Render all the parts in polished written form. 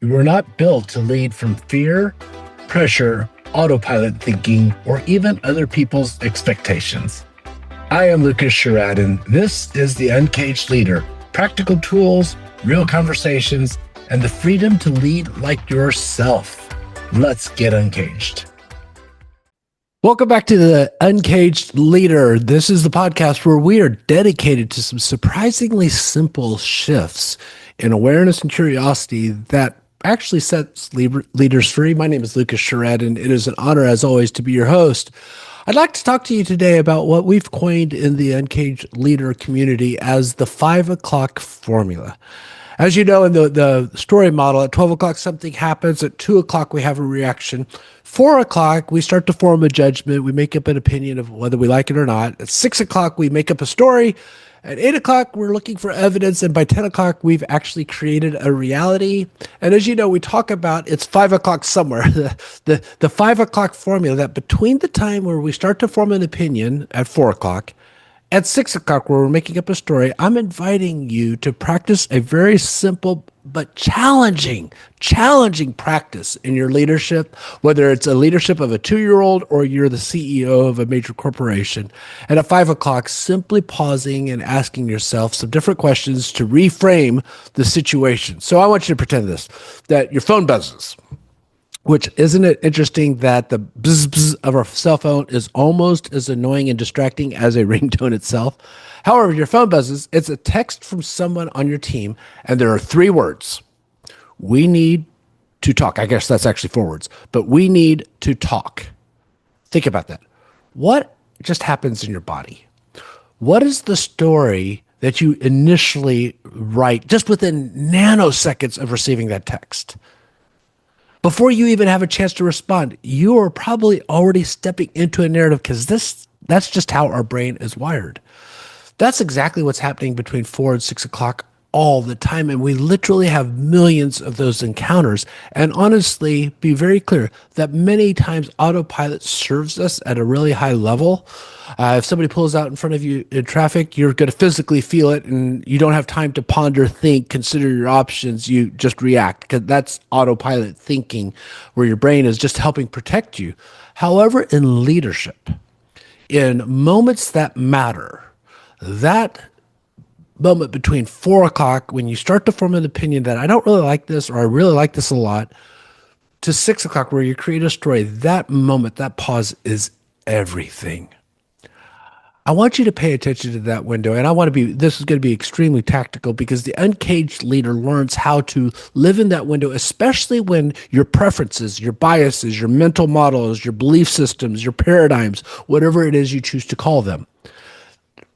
We were not built to lead from fear, pressure, autopilot thinking, or even other people's expectations. I am Lucas Sherrod. This is the Uncaged Leader. Practical tools, real conversations, and the freedom to lead like yourself. Let's get uncaged. Welcome back to the Uncaged Leader. This is the podcast where we are dedicated to some surprisingly simple shifts in awareness and curiosity that actually sets leaders free. My name is Lucas Sherrod, and it is an honor, as always, to be your host. I'd like to talk to you today about what we've coined in the Uncaged Leader community as the 5 o'clock formula. As you know, in the story model, at 12 o'clock, something happens. At 2 o'clock, we have a reaction. 4 o'clock, we start to form a judgment. We make up an opinion of whether we like it or not. At 6 o'clock, we make up a story. At 8 o'clock, we're looking for evidence. And by 10 o'clock, we've actually created a reality. And as you know, we talk about it's 5 o'clock somewhere. The 5 o'clock formula, that between the time where we start to form an opinion at 4 o'clock, at 6 o'clock, where we're making up a story, I'm inviting you to practice a very simple but challenging practice in your leadership, whether it's a leadership of a 2-year-old or you're the CEO of a major corporation. And at 5 o'clock, simply pausing and asking yourself some different questions to reframe the situation. So I want you to pretend that your phone buzzes. Which, isn't it interesting that the bzz bzz of our cell phone is almost as annoying and distracting as a ringtone itself? However, your phone buzzes, it's a text from someone on your team, and there are 3 words. We need to talk. I guess that's actually 4 words, but we need to talk. Think about that. What just happens in your body? What is the story that you initially write just within nanoseconds of receiving that text? Before you even have a chance to respond, you are probably already stepping into a narrative because that's just how our brain is wired. That's exactly what's happening between 4 and 6 o'clock all the time. And we literally have millions of those encounters. And honestly, be very clear that many times autopilot serves us at a really high level. If somebody pulls out in front of you in traffic, you're going to physically feel it and you don't have time to ponder, think, consider your options. You just react because that's autopilot thinking where your brain is just helping protect you. However, in leadership, in moments that matter, that moment between 4 o'clock when you start to form an opinion that I don't really like this or I really like this a lot, to 6 o'clock where you create a story, that moment, that pause is everything. I want you to pay attention to that window, and this is going to be extremely tactical because the uncaged leader learns how to live in that window, especially when your preferences, your biases, your mental models, your belief systems, your paradigms, whatever it is you choose to call them,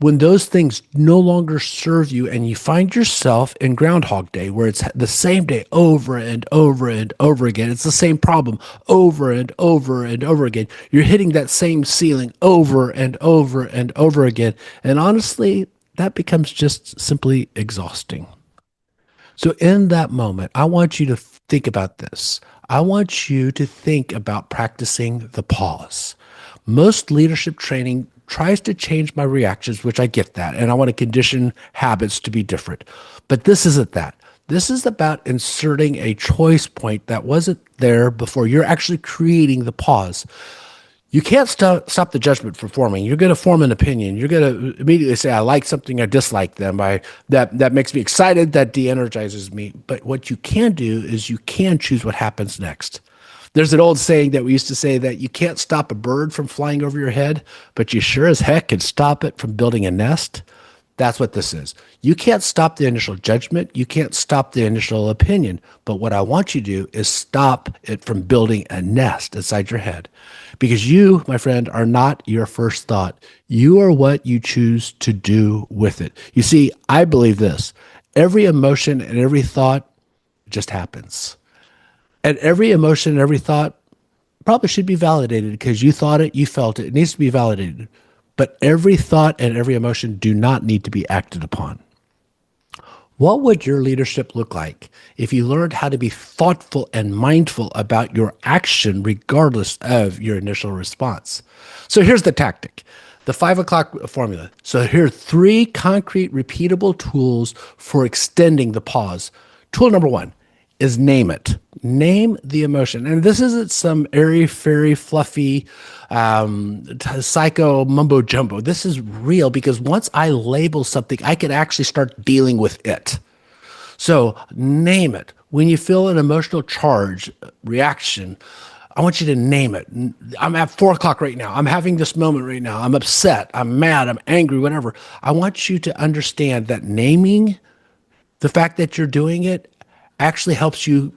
when those things no longer serve you and you find yourself in Groundhog Day, where it's the same day over and over and over again, it's the same problem over and over and over again. You're hitting that same ceiling over and over and over again. And honestly, that becomes just simply exhausting. So in that moment, I want you to think about this. I want you to think about practicing the pause. Most leadership training tries to change my reactions, which I get that, and I want to condition habits to be different. But this isn't that. This is about inserting a choice point that wasn't there before. You're actually creating the pause. You can't stop the judgment from forming. You're going to form an opinion. You're going to immediately say, I like something, I dislike them. That makes me excited, that de-energizes me. But what you can do is you can choose what happens next. There's an old saying that we used to say that you can't stop a bird from flying over your head, but you sure as heck can stop it from building a nest. That's what this is. You can't stop the initial judgment. You can't stop the initial opinion. But what I want you to do is stop it from building a nest inside your head. Because you, my friend, are not your first thought. You are what you choose to do with it. You see, I believe this. Every emotion and every thought just happens. And every emotion and every thought probably should be validated because you thought it, you felt it. It needs to be validated. But every thought and every emotion do not need to be acted upon. What would your leadership look like if you learned how to be thoughtful and mindful about your action regardless of your initial response? So here's the tactic. The 5 o'clock formula. So here are 3 concrete, repeatable tools for extending the pause. Tool number 1, is name it. Name the emotion. And this isn't some airy, fairy, fluffy, psycho mumbo jumbo. This is real because once I label something, I can actually start dealing with it. So name it. When you feel an emotional charge, reaction, I want you to name it. I'm at 4 o'clock right now. I'm having this moment right now. I'm upset. I'm mad. I'm angry, whatever. I want you to understand that naming the fact that you're doing it actually helps you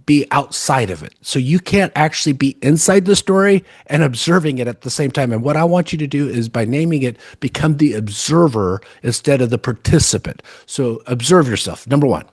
be outside of it. So you can't actually be inside the story and observing it at the same time. And what I want you to do is by naming it, become the observer instead of the participant. So observe yourself, number one.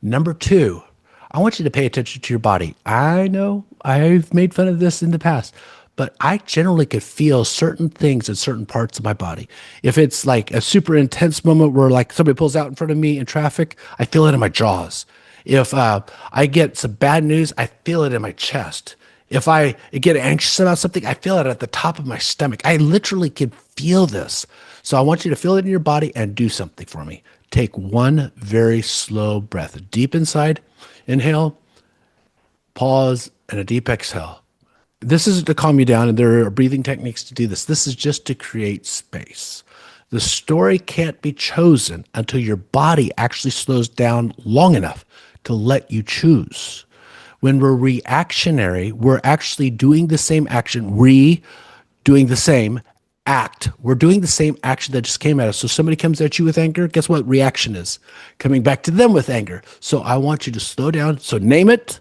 Number two, I want you to pay attention to your body. I know I've made fun of this in the past, but I generally could feel certain things in certain parts of my body. If it's like a super intense moment where like somebody pulls out in front of me in traffic, I feel it in my jaws. If I get some bad news, I feel it in my chest. If I get anxious about something, I feel it at the top of my stomach. I literally can feel this. So I want you to feel it in your body and do something for me. Take one very slow breath, deep inside, inhale, pause, and a deep exhale. This isn't to calm you down, and there are breathing techniques to do this. This is just to create space. The story can't be chosen until your body actually slows down long enough to let you choose. When we're reactionary, we're actually doing the same action, doing the same act. We're doing the same action that just came at us. So somebody comes at you with anger, guess what reaction is? Coming back to them with anger. So I want you to slow down. So name it.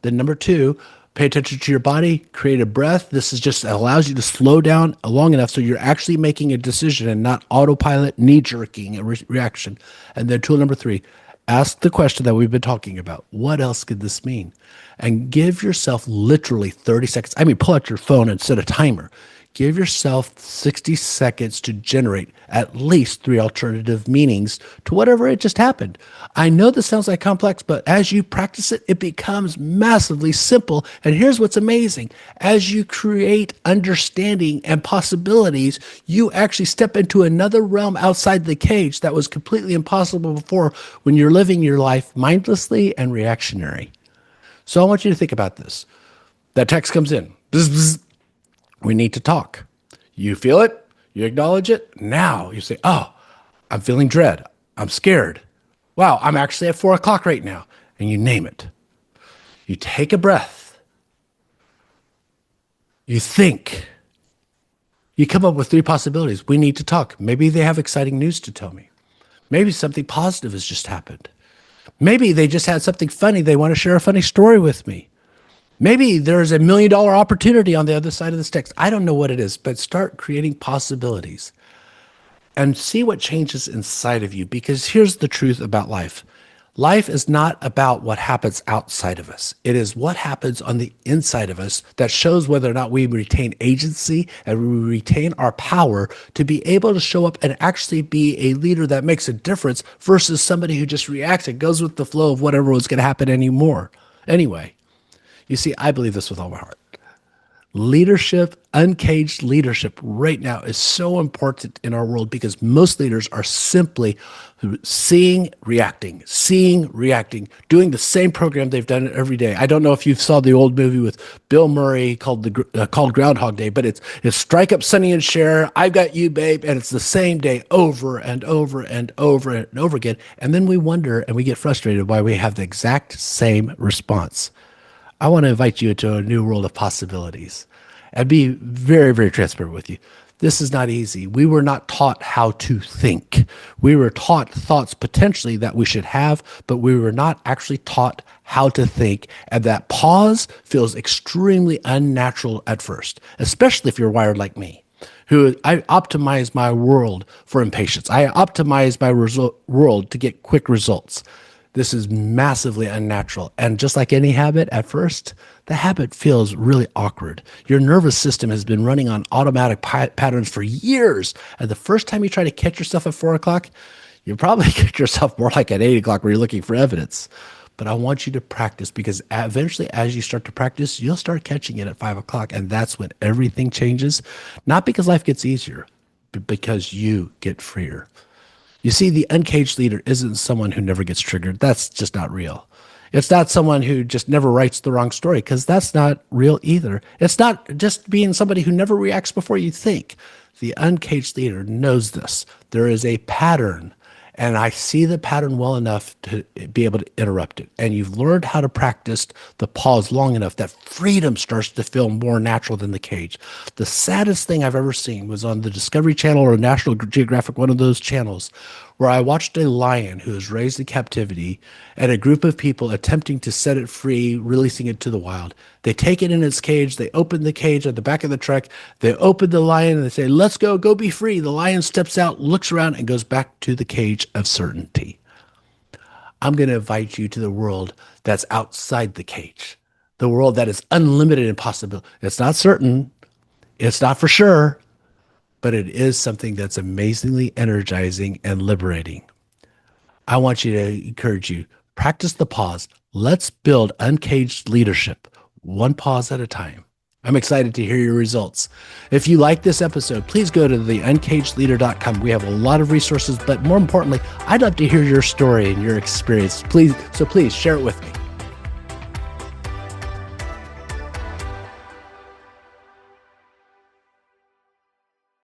Then number two, pay attention to your body, create a breath. This is just allows you to slow down long enough so you're actually making a decision and not autopilot, knee jerking, a reaction. And then tool number three, ask the question that we've been talking about. What else could this mean? And give yourself literally 30 seconds. I mean, pull out your phone and set a timer. Give yourself 60 seconds to generate at least 3 alternative meanings to whatever it just happened. I know this sounds like complex, but as you practice it, it becomes massively simple. And here's what's amazing. As you create understanding and possibilities, you actually step into another realm outside the cage that was completely impossible before when you're living your life mindlessly and reactionary. So I want you to think about this. That text comes in. Bzz, bzz. We need to talk. You feel it. You acknowledge it. Now you say, oh, I'm feeling dread. I'm scared. Wow, I'm actually at 4 o'clock right now. And you name it. You take a breath. You think. You come up with 3 possibilities. We need to talk. Maybe they have exciting news to tell me. Maybe something positive has just happened. Maybe they just had something funny. They want to share a funny story with me. Maybe there's $1 million opportunity on the other side of this text. I don't know what it is, but start creating possibilities and see what changes inside of you. Because here's the truth about life. Life is not about what happens outside of us. It is what happens on the inside of us that shows whether or not we retain agency and we retain our power to be able to show up and actually be a leader that makes a difference versus somebody who just reacts and goes with the flow of whatever was going to happen anyway. You see, I believe this with all my heart. Leadership, uncaged leadership right now is so important in our world because most leaders are simply seeing, reacting, doing the same program they've done every day. I don't know if you saw the old movie with Bill Murray called Groundhog Day, but it's strike up Sonny and Cher, I've got you, babe, and it's the same day over and over and over and over again. And then we wonder and we get frustrated why we have the exact same response. I want to invite you into a new world of possibilities and be very, very transparent with you. This is not easy. We were not taught how to think. We were taught thoughts potentially that we should have, but we were not actually taught how to think. And that pause feels extremely unnatural at first, especially if you're wired like me, who I optimize my world for impatience. I optimize my world to get quick results. This is massively unnatural. And just like any habit, at first, the habit feels really awkward. Your nervous system has been running on automatic patterns for years. And the first time you try to catch yourself at 4 o'clock, you probably catch yourself more like at 8 o'clock where you're looking for evidence. But I want you to practice because eventually, as you start to practice, you'll start catching it at 5 o'clock. And that's when everything changes. Not because life gets easier, but because you get freer. You see, the uncaged leader isn't someone who never gets triggered. That's just not real. It's not someone who just never writes the wrong story, because that's not real either. It's not just being somebody who never reacts before you think. The uncaged leader knows this. There is a pattern, and I see the pattern well enough to be able to interrupt it. And you've learned how to practice the pause long enough that freedom starts to feel more natural than the cage. The saddest thing I've ever seen was on the Discovery Channel or National Geographic, one of those channels, where I watched a lion who was raised in captivity and a group of people attempting to set it free, releasing it to the wild. They take it in its cage, they open the cage at the back of the truck, they open the lion and they say, "Let's go, go be free." The lion steps out, looks around, and goes back to the cage of certainty. I'm going to invite you to the world that's outside the cage, the world that is unlimited in possibility. It's not certain, it's not for sure, but it is something that's amazingly energizing and liberating. I want you to encourage you, practice the pause. Let's build uncaged leadership, one pause at a time. I'm excited to hear your results. If you like this episode, please go to theuncagedleader.com. We have a lot of resources, but more importantly, I'd love to hear your story and your experience. Please share it with me.